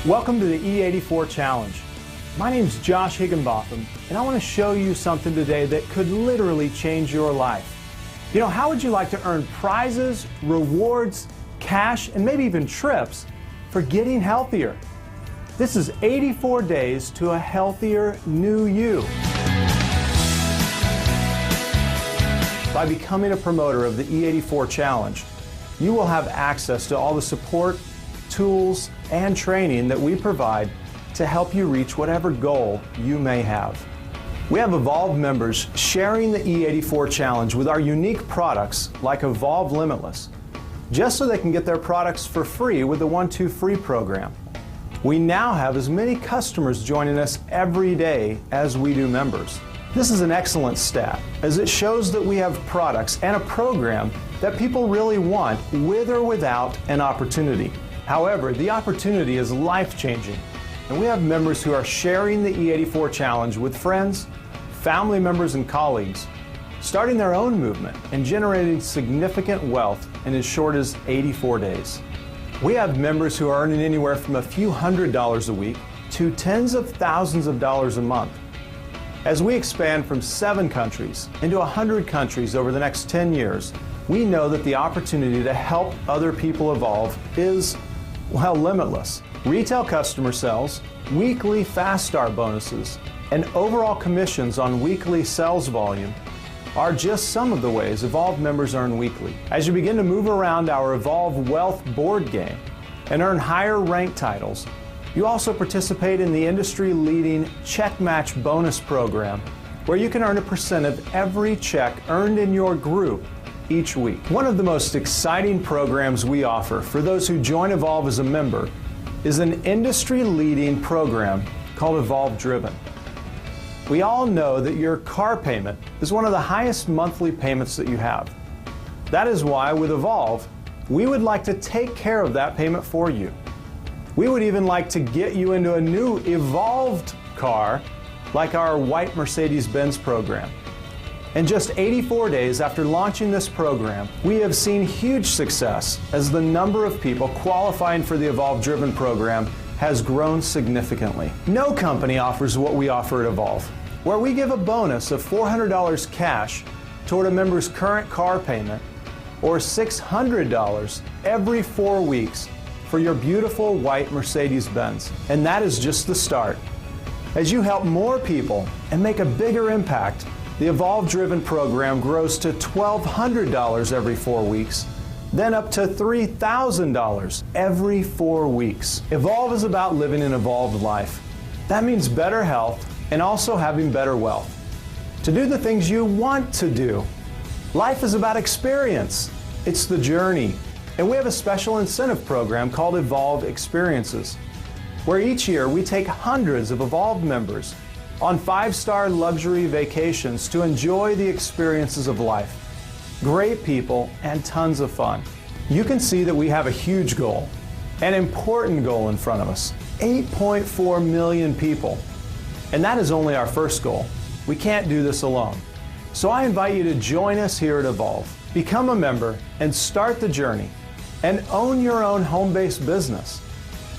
Welcome to the E84 Challenge. My name's Josh Higginbotham, and I want to show you something today that could literally change your life. You know, how would you like to earn prizes, rewards, cash, and maybe even trips for getting healthier? This is 84 days to a healthier new you. By becoming a promoter of the E84 Challenge, you will have access to all the support, tools, and training that we provide to help you reach whatever goal you may have. We have Evolve members sharing the E84 Challenge with our unique products like Evolve Limitless, just so they can get their products for free with the 1-2 Free program. We now have as many customers joining us every day as we do members. This is an excellent stat, as it shows that we have products and a program that people really want with or without an opportunity. However, the opportunity is life-changing, and we have members who are sharing the E84 Challenge with friends, family members, and colleagues, starting their own movement and generating significant wealth in as short as 84 days. We have members who are earning anywhere from a few $100s a week to tens of thousands of dollars a month. As we expand from 7 countries into 100 countries over the next 10 years, we know that the opportunity to help other people evolve is, well, limitless. Retail customer sales, weekly Fast Start bonuses, and overall commissions on weekly sales volume are just some of the ways Evolve members earn weekly. As you begin to move around our Evolve Wealth board game and earn higher rank titles, you also participate in the industry-leading Check Match bonus program, where you can earn a percent of every check earned in your group each week. One of the most exciting programs we offer for those who join Evolve as a member is an industry-leading program called Evolve Driven. We all know that your car payment is one of the highest monthly payments that you have. That is why with Evolve, we would like to take care of that payment for you. We would even like to get you into a new evolved car like our white Mercedes-Benz program. In just 84 days after launching this program, we have seen huge success as the number of people qualifying for the Evolve Driven program has grown significantly. No company offers what we offer at Evolve, where we give a bonus of $400 cash toward a member's current car payment or $600 every 4 weeks for your beautiful white Mercedes-Benz. And that is just the start. As you help more people and make a bigger impact, the Evolve Driven program grows to $1,200 every 4 weeks, then up to $3,000 every 4 weeks. Evolve is about living an evolved life. That means better health and also having better wealth. To do the things you want to do. Life is about experience. It's the journey. And we have a special incentive program called Evolve Experiences, where each year we take hundreds of Evolve members on 5-star luxury vacations to enjoy the experiences of life. Great people and tons of fun. You can see that we have a huge goal, an important goal in front of us. 8.4 million people. And that is only our first goal. We can't do this alone. So I invite you to join us here at Evolve. Become a member and start the journey and own your own home-based business.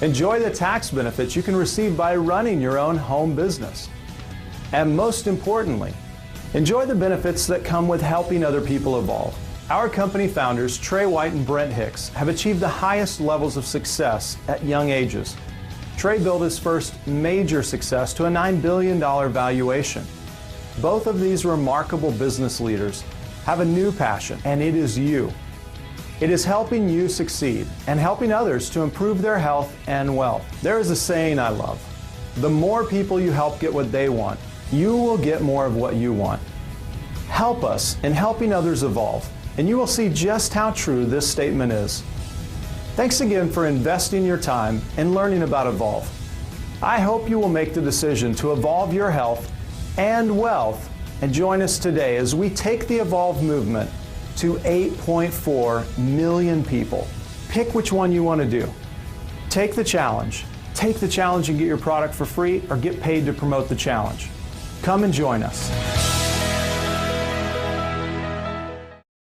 Enjoy the tax benefits you can receive by running your own home business. And most importantly, enjoy the benefits that come with helping other people evolve. Our company founders, Trey White and Brent Hicks, have achieved the highest levels of success at young ages. Trey built his first major success to a $9 billion valuation. Both of these remarkable business leaders have a new passion, and it is you. It is helping you succeed and helping others to improve their health and wealth. There is a saying I love: the more people you help get what they want, you will get more of what you want. Help us in helping others evolve, and you will see just how true this statement is. Thanks again for investing your time in learning about Evolve. I hope you will make the decision to evolve your health and wealth and join us today as we take the Evolve movement to 8.4 million people. Pick which one you want to do. Take the challenge. Take the challenge and get your product for free, or get paid to promote the challenge. Come and join us.